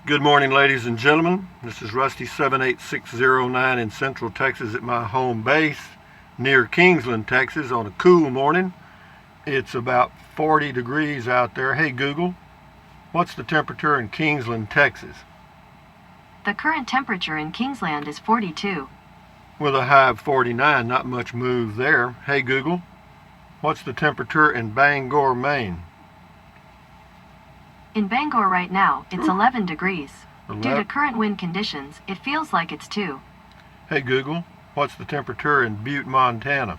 Good morning, ladies and gentlemen. This is Rusty 78609 in Central Texas at my home base near Kingsland, Texas on a cool morning. It's about 40 degrees out there. Hey Google, what's the temperature in Kingsland, Texas? The current temperature in Kingsland is 42. With a high of 49, not much move there. Hey Google, what's the temperature in Bangor, Maine? In Bangor right now, it's 11 degrees. Due to current wind conditions, it feels like it's 2. Hey Google, what's the temperature in Butte, Montana?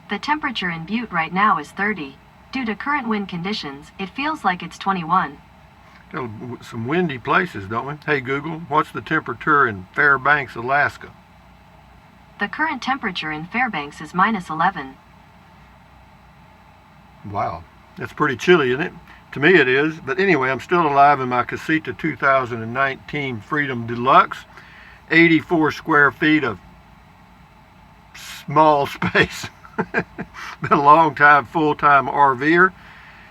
The temperature in Butte right now is 30. Due to current wind conditions, it feels like it's 21. Some windy places, don't we? Hey Google, what's the temperature in Fairbanks, Alaska? The current temperature in Fairbanks is -11. Wow, that's pretty chilly, isn't it? To me it is, but anyway, I'm still alive in my Casita 2019 Freedom Deluxe. 84 square feet of small space. Been a long time full-time RVer,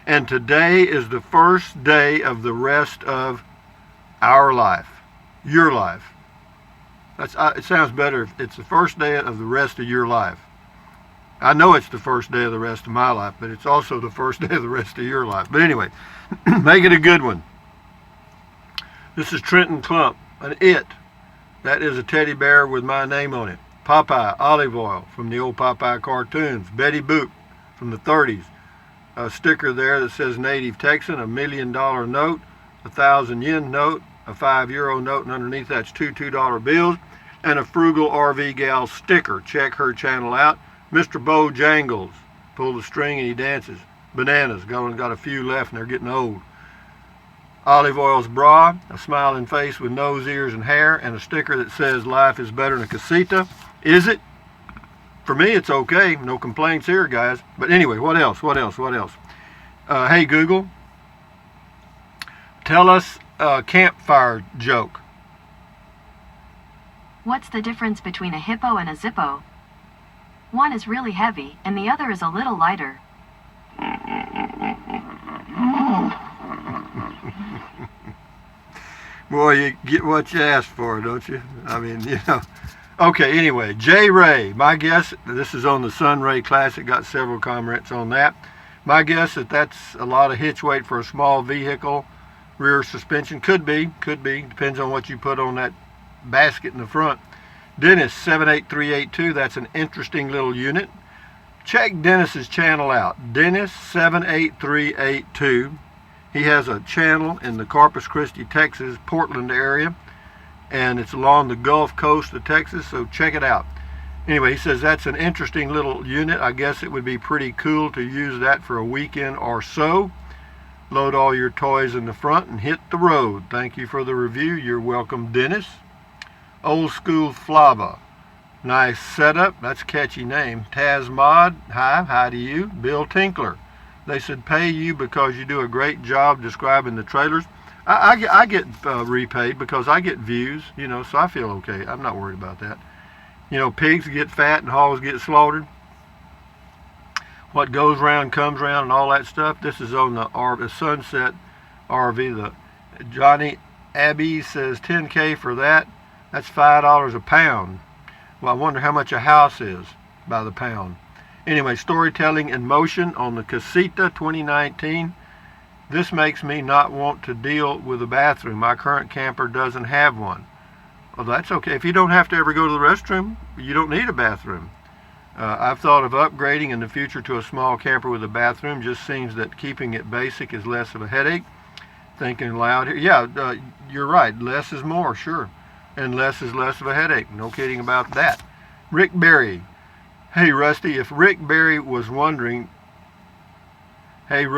and today is the first day of the rest of our life, your life. It sounds better if it's the first day of the rest of your life. I know it's the first day of the rest of my life, but it's also the first day of the rest of your life. But anyway, make it a good one. This is Trenton Clump, an it. That is a teddy bear with my name on it. Popeye olive oil from the old Popeye cartoons. Betty Boop from the 30s. A sticker there that says Native Texan, $1 million note, 1,000 yen note, a €5 note, and underneath that's two $2 bills, and a Frugal RV Gal sticker. Check her channel out. Mr. Bojangles, pull the string and he dances. Bananas, got a few left and they're getting old. Olive oil's bra, a smiling face with nose, ears, and hair, and a sticker that says life is better than a casita. Is it? For me, it's okay. No complaints here, guys. But anyway, what else? Hey, Google, tell us a campfire joke. What's the difference between a hippo and a zippo? One is really heavy, and the other is a little lighter. Boy, you get what you asked for, don't you? I mean, you know. Okay, anyway, J. Ray, my guess, this is on the Sunray Classic, got several comments on that. My guess that's a lot of hitch weight for a small vehicle, rear suspension. Could be, depends on what you put on that basket in the front. Dennis 78382, that's an interesting little unit. Check Dennis's channel out. Dennis 78382. He has a channel in the Corpus Christi, Texas, Portland area, and it's along the Gulf Coast of Texas, so check it out. Anyway, he says that's an interesting little unit. I guess it would be pretty cool to use that for a weekend or so. Load all your toys in the front and hit the road. Thank you for the review. You're welcome, Dennis. Old School Flava, nice setup. That's a catchy name. Taz Mod, hi to you. Bill Tinkler, they said pay you because you do a great job describing the trailers. I get repaid because I get views, you know, so I feel okay. I'm not worried about that. You know, pigs get fat and hogs get slaughtered. What goes round comes round and all that stuff. This is on the Sunset RV. The Johnny Abbey says 10K for that. That's $5 a pound. Well, I wonder how much a house is by the pound. Anyway, storytelling in motion on the Casita 2019. This makes me not want to deal with a bathroom. My current camper doesn't have one. Well, that's okay. If you don't have to ever go to the restroom, you don't need a bathroom. I've thought of upgrading in the future to a small camper with a bathroom. Just seems that keeping it basic is less of a headache. Thinking loud here. Yeah, you're right. Less is more, sure. And less is less of a headache. No kidding about that. Rick Berry. Hey, Rusty, if Rick Berry was wondering, do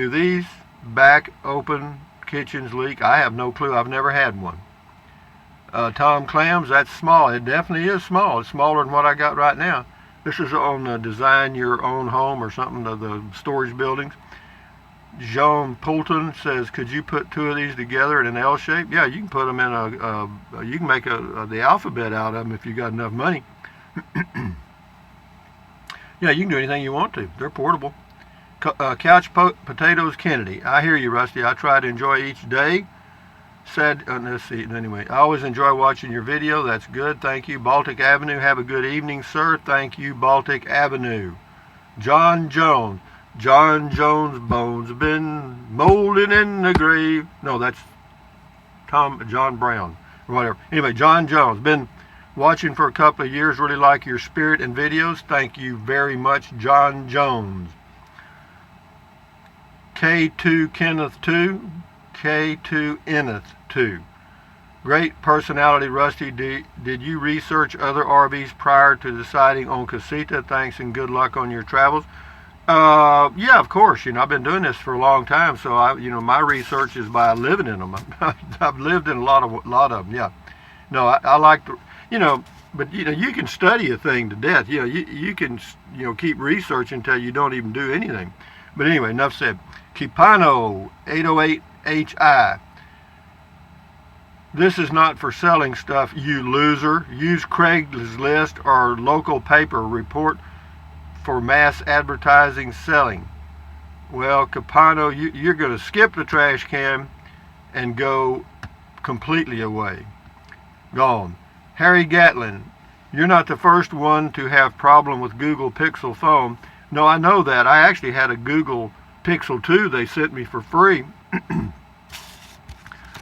these back open kitchens leak? I have no clue. I've never had one. Tom Clams, that's small. It definitely is small. It's smaller than what I got right now. This is on Design Your Own Home or something, the storage buildings. Jean Poulton says, could you put two of these together in an L shape? Yeah, you can put them in you can make the alphabet out of them if you got enough money. Yeah, you can do anything you want to. They're portable. Couch Potatoes Kennedy. I hear you, Rusty. I try to enjoy each day. Let's see. Anyway, I always enjoy watching your video. That's good. Thank you. Baltic Avenue. Have a good evening, sir. Thank you, Baltic Avenue. John Jones. John Jones' bones have been molded in the grave. No, that's John Brown or whatever. Anyway, John Jones. Been watching for a couple of years. Really like your spirit and videos. Thank you very much, John Jones. K2 Kenneth 2. K2 Eneth 2. Great personality, Rusty. Did you research other RVs prior to deciding on Casita? Thanks and good luck on your travels. Yeah, of course. I've been doing this for a long time, so my research is by living in them. I've lived in a lot of them. Yeah. No, I like the, but you can study a thing to death. You can keep researching until you don't even do anything. But anyway, enough said. Kipano 808HI. This is not for selling stuff, you loser. Use Craigslist or local paper report for mass advertising selling. Well, Capano, you're going to skip the trash can and go completely away. Gone. Harry Gatlin, you're not the first one to have problem with Google Pixel phone. No, I know that. I actually had a Google Pixel 2 they sent me for free.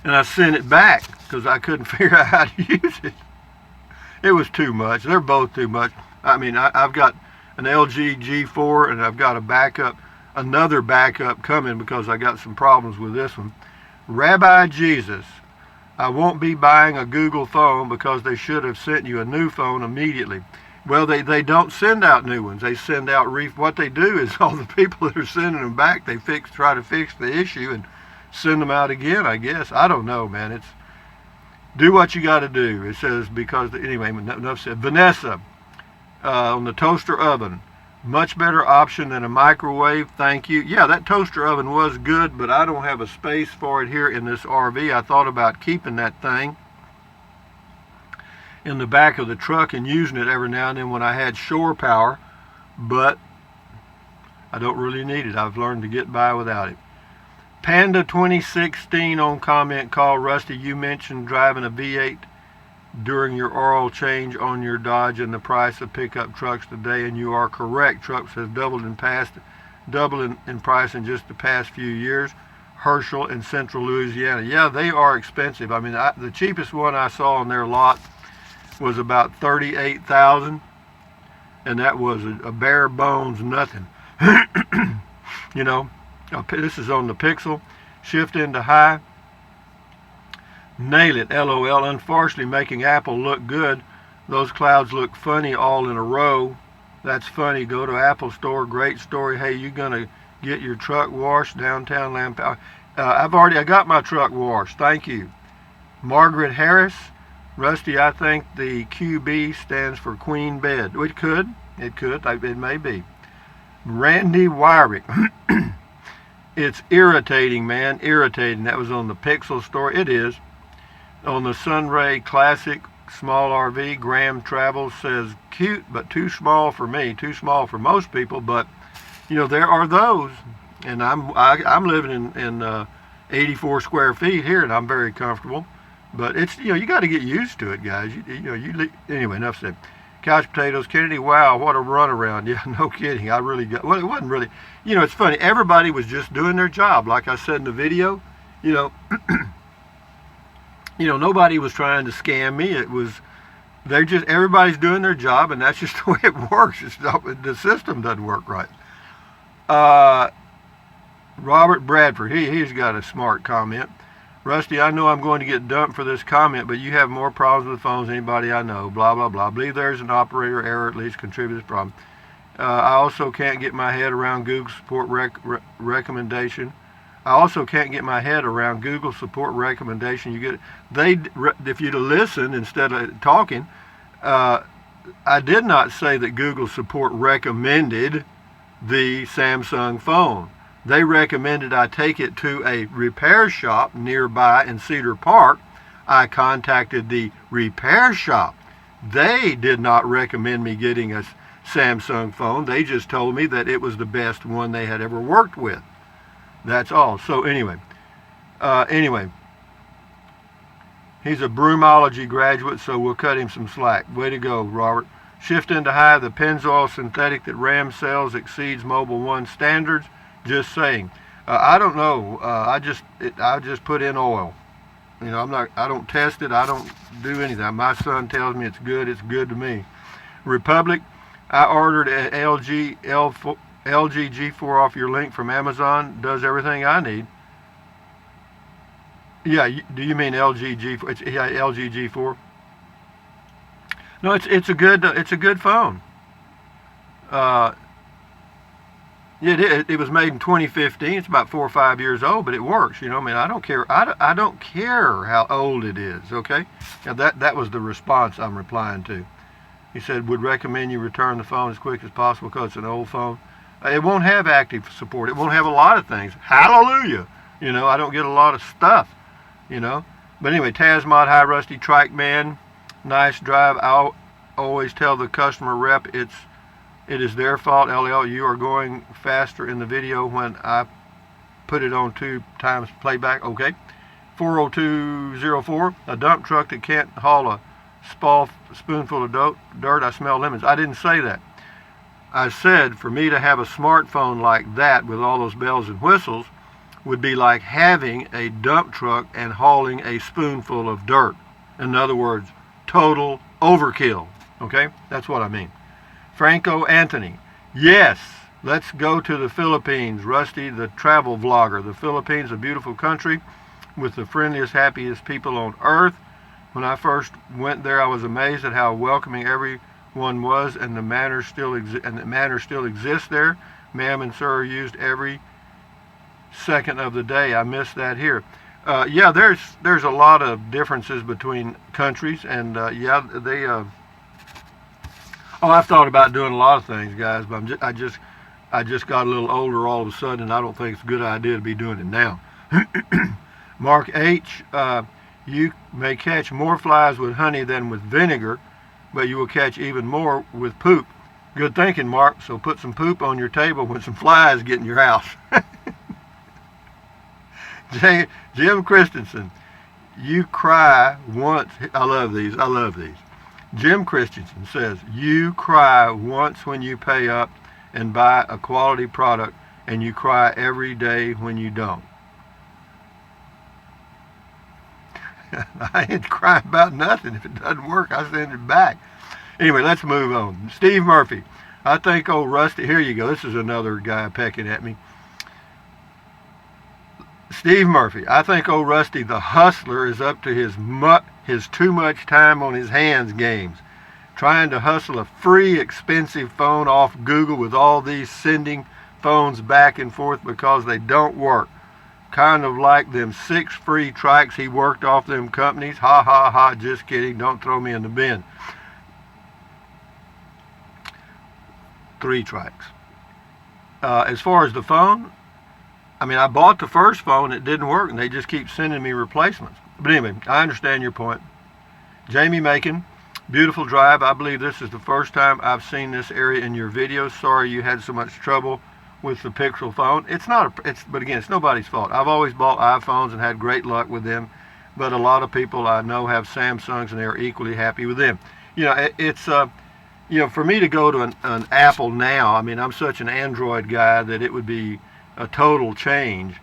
And I sent it back because I couldn't figure out how to use it. It was too much. They're both too much. I mean, I've got an LG G4 and I've got another backup coming because I got some problems with this one. Rabbi Jesus, I won't be buying a Google phone because they should have sent you a new phone immediately. Well, they don't send out new ones. They send out what they do is all the people that are sending them back, they try to fix the issue and send them out again, I guess. I don't know, man. It's do what you got to do. It says anyway, enough said. Vanessa, on the toaster oven, much better option than a microwave. Thank you. Yeah, that toaster oven was good, but I don't have a space for it here in this RV. I thought about keeping that thing in the back of the truck and using it every now and then when I had shore power, but I don't really need it. I've learned to get by without it. Panda 2016 on comment call. Rusty, you mentioned driving a V8 during your oil change on your Dodge and the price of pickup trucks today, and you are correct. Trucks have doubled in price in just the past few years. Herschel in central Louisiana. Yeah, they are expensive. I mean, the cheapest one I saw on their lot was about $38,000, and that was a bare bones nothing. This is on the Pixel. Shift into high. Nail it, LOL. Unfortunately, making Apple look good. Those clouds look funny all in a row. That's funny. Go to Apple Store. Great story. Hey, you gonna get your truck washed downtown Lamp? I got my truck washed. Thank you. Margaret Harris. Rusty, I think the QB stands for Queen Bed. It could. It may be. Randy Wyrick. It's irritating, man. Irritating. That was on the Pixel store. It is. On the Sunray Classic Small RV, Graham Travels says, cute, but too small for me. Too small for most people, but, there are those. And I'm living in 84 square feet here, and I'm very comfortable. But it's, you got to get used to it, guys. Anyway, enough said. Couch Potatoes Kennedy, wow, what a runaround. Yeah, no kidding. It wasn't really, it's funny. Everybody was just doing their job. Like I said in the video, nobody was trying to scam me. Everybody's doing their job, and that's just the way it works. The system doesn't work right. Robert Bradford, he's got a smart comment. Rusty, I know I'm going to get dumped for this comment, but you have more problems with phones than anybody I know. Blah, blah, blah. I believe there's an operator error at least contributes to this problem. I also can't get my head around Google support recommendation. I also can't get my head around Google support recommendation. If you'd listen instead of talking, I did not say that Google support recommended the Samsung phone. They recommended I take it to a repair shop nearby in Cedar Park. I contacted the repair shop. They did not recommend me getting a Samsung phone. They just told me that it was the best one they had ever worked with. That's all. So anyway, he's a broomology graduate, so we'll cut him some slack. Way to go, Robert. Shift into high. The Pennzoil synthetic that Ram sells exceeds Mobil 1 standards. Just saying. I don't know. I just put in oil. You know, I don't test it. I don't do anything. My son tells me it's good. It's good to me. Republic. I ordered an LG G4 off your link from Amazon. Does everything I need. Yeah, do you mean LG G4? It's LG G4. No, it's a good phone. It was made in 2015. It's about 4 or 5 years old, but it works. You know, I mean, I don't care. I don't care how old it is. Okay, now that was the response I'm replying to. He said, would recommend you return the phone as quick as possible because it's an old phone. It won't have active support. It won't have a lot of things. Hallelujah. You know, I don't get a lot of stuff. You know, but anyway, Tazmod, hi Rusty, Trike Man, nice drive. I'll always tell the customer rep it is their fault. LL, you are going faster in the video when I put it on 2 times playback. Okay. 40204, a dump truck that can't haul a spoonful of dirt. I smell lemons. I didn't say that. I said for me to have a smartphone like that with all those bells and whistles would be like having a dump truck and hauling a spoonful of dirt. In other words, total overkill. Okay? That's what I mean. Franco Anthony. Yes, let's go to the Philippines. Rusty, the travel vlogger. The Philippines, a beautiful country with the friendliest, happiest people on earth. When I first went there, I was amazed at how welcoming everyone was, and the manners still exist there. Ma'am and sir are used every second of the day. I miss that here. Yeah, there's a lot of differences between countries, and yeah, they. I've thought about doing a lot of things, guys, but I just got a little older all of a sudden, and I don't think it's a good idea to be doing it now. Mark H. You may catch more flies with honey than with vinegar, but you will catch even more with poop. Good thinking, Mark. So put some poop on your table when some flies get in your house. Jim Christensen, you cry once. I love these. Jim Christensen says, you cry once when you pay up and buy a quality product, and you cry every day when you don't. I ain't crying about nothing. If it doesn't work, I send it back. Anyway, let's move on. Steve Murphy. I think old Rusty, here you go. This is another guy pecking at me. Steve Murphy. I think old Rusty the hustler is up to his too much time on his hands games. Trying to hustle a free, expensive phone off Google with all these sending phones back and forth because they don't work. Kind of like them 6 free trikes he worked off them companies. Ha ha ha, just kidding. Don't throw me in the bin. 3 trikes. As far as the phone, I mean, I bought the first phone, it didn't work, and they just keep sending me replacements. But anyway, I understand your point. Jamie Macon, beautiful drive. I believe this is the first time I've seen this area in your videos. Sorry you had so much trouble with the Pixel phone. But again, it's nobody's fault. I've always bought iPhones and had great luck with them, but a lot of people I know have Samsungs and they're equally happy with them. You know, it's you know, for me to go to an Apple now, I mean, I'm such an Android guy that it would be a total change.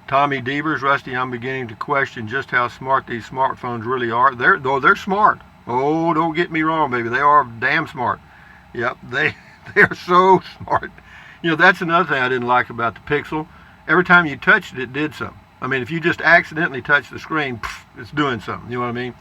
Tommy Devers, Rusty, I'm beginning to question just how smart these smartphones really are. They're smart. Oh, don't get me wrong, baby. They are damn smart. Yep, they're so smart. You know, that's another thing I didn't like about the Pixel. Every time you touched it, it did something. I mean, if you just accidentally touch the screen, it's doing something. You know what I mean?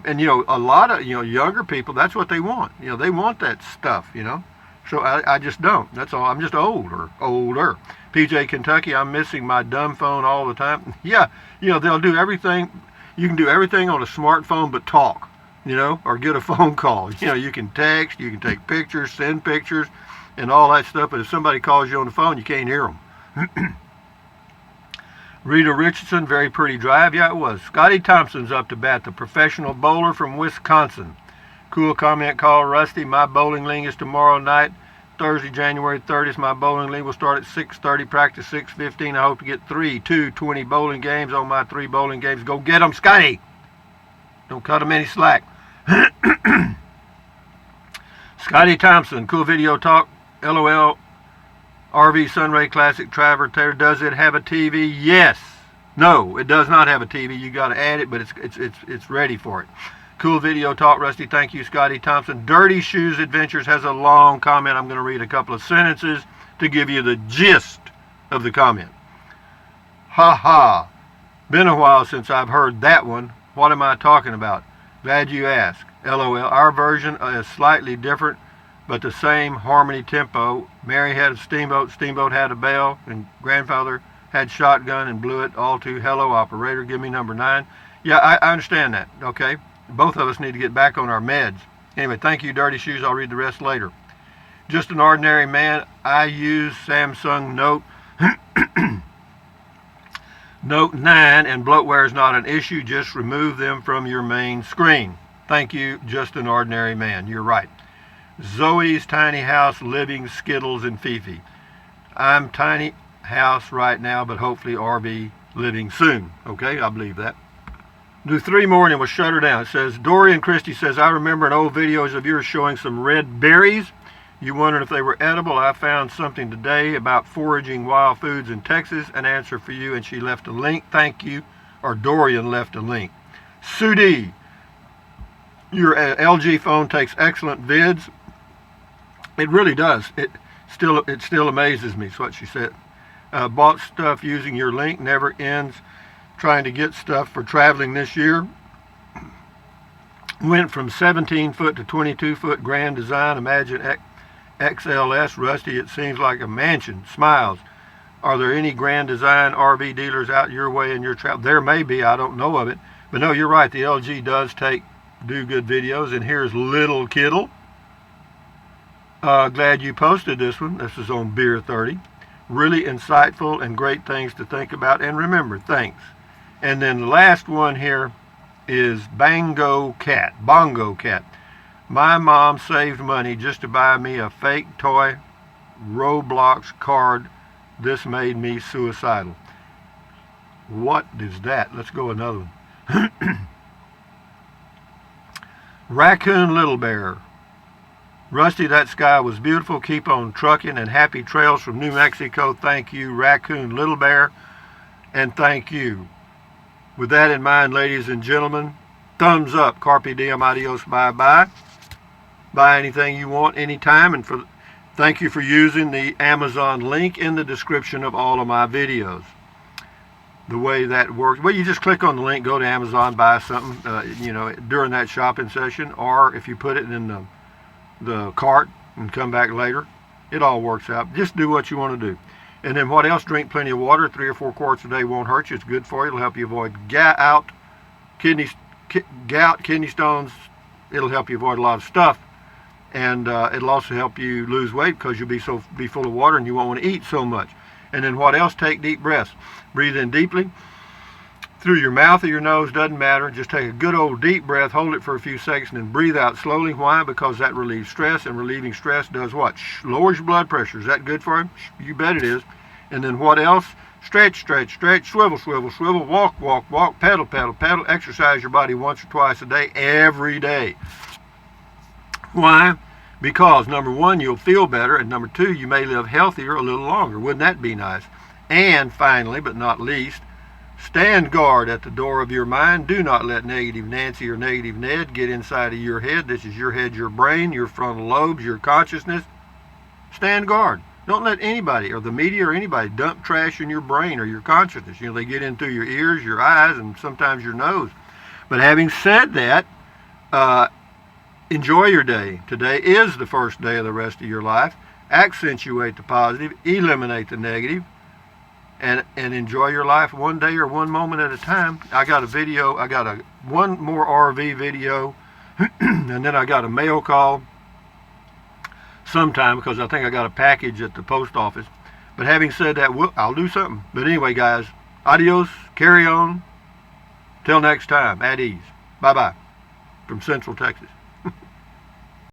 And you know, a lot of younger people, that's what they want. You know, they want that stuff. You know, so I just don't. That's all. I'm just older. PJ Kentucky, I'm missing my dumb phone all the time. Yeah, you know, they'll do everything. You can do everything on a smartphone but talk. You know, or get a phone call. You know, you can text, you can take pictures, send pictures, and all that stuff, but if somebody calls you on the phone, you can't hear them. Rita Richardson, very pretty drive. Yeah, it was. Scotty Thompson's up to bat, the professional bowler from Wisconsin. Cool comment called Rusty. My bowling league is tomorrow night, Thursday, January 30th. My bowling league will start at 6:30, practice 6:15. I hope to get 20 bowling games on my 3 bowling games. Go get them, Scotty. Don't cut them any slack. Scotty Thompson, cool video talk. LOL. RV Sunray Classic Traver Taylor. Does it have a TV? Yes. No, it does not have a TV. You got to add it, but it's ready for it. Cool video talk, Rusty. Thank you, Scotty Thompson. Dirty Shoes Adventures has a long comment. I'm going to read a couple of sentences to give you the gist of the comment. Ha ha. Been a while since I've heard that one. What am I talking about? Glad you asked. LOL. Our version is slightly different, but the same harmony tempo. Mary had a steamboat, steamboat had a bell, and grandfather had shotgun and blew it all to hello operator. Give me number 9. Yeah, I understand that. Okay. Both of us need to get back on our meds. Anyway, thank you, Dirty Shoes. I'll read the rest later. Just an ordinary man. I use Samsung Note 9, and bloatware is not an issue. Just remove them from your main screen. Thank you, just an ordinary man. You're right. Zoe's Tiny House, Living, Skittles, and Fifi. I'm tiny house right now, but hopefully RV living soon. Okay, I believe that. Do 3 more and it will shut her down. It says, Dorian Christie says, I remember an old videos of yours showing some red berries. You wondered if they were edible. I found something today about foraging wild foods in Texas. An answer for you, and she left a link. Thank you. Or Dorian left a link. Sudi, your LG phone takes excellent vids. It really does. It still amazes me, is what she said. Bought stuff using your link. Never ends trying to get stuff for traveling this year. Went from 17 foot to 22 foot Grand Design. Imagine XLS. Rusty, it seems like a mansion. Smiles. Are there any Grand Design RV dealers out your way in your travel? There may be. I don't know of it. But no, you're right. The LG does do good videos. And here's Little Kittle. Glad you posted this one. This is on Beer 30. Really insightful and great things to think about. And remember, thanks. And then the last one here is Bongo Cat. My mom saved money just to buy me a fake toy Roblox card. This made me suicidal. What is that? Let's go another one. Raccoon Little Bear. Rusty, that sky was beautiful. Keep on trucking, and happy trails from New Mexico. Thank you, Raccoon Little Bear, and thank you. With that in mind, ladies and gentlemen, thumbs up. Carpe diem, adios, bye-bye. Buy anything you want anytime, and thank you for using the Amazon link in the description of all of my videos. The way that works, well, you just click on the link, go to Amazon, buy something, during that shopping session, or if you put it in the cart and come back later, it all works out. Just do what you want to do. And then what else? Drink plenty of water. 3 or 4 quarts a day won't hurt you. It's good for you. It'll help you avoid gout, kidney stones. It'll help you avoid a lot of stuff. And it'll also help you lose weight because you'll be full of water and you won't want to eat so much. And then what else? Take deep breaths. Breathe in deeply. Through your mouth or your nose, doesn't matter. Just take a good old deep breath, hold it for a few seconds, and then breathe out slowly. Why? Because that relieves stress, and relieving stress does what? Lowers your blood pressure. Is that good for you? You bet it is. And then what else? Stretch, swivel, walk, pedal. Exercise your body once or twice a day, every day. Why? Because number 1, you'll feel better, and number 2, you may live healthier a little longer. Wouldn't that be nice? And finally, but not least, stand guard at the door of your mind. Do not let negative Nancy or negative Ned get inside of your head. This is your head, your brain, your frontal lobes, your consciousness. Stand guard. Don't let anybody or the media or anybody dump trash in your brain or your consciousness. They get in through your ears, your eyes, and sometimes your nose. But having said that, enjoy your day. Today is the first day of the rest of your life. Accentuate the positive, eliminate the negative, and enjoy your life one day or one moment at a time. I got one more RV video, and then I got a mail call sometime because I think I got a package at the post office. But having said that, I'll do something. But anyway, guys, adios, carry on. Till next time, at ease. Bye-bye from Central Texas.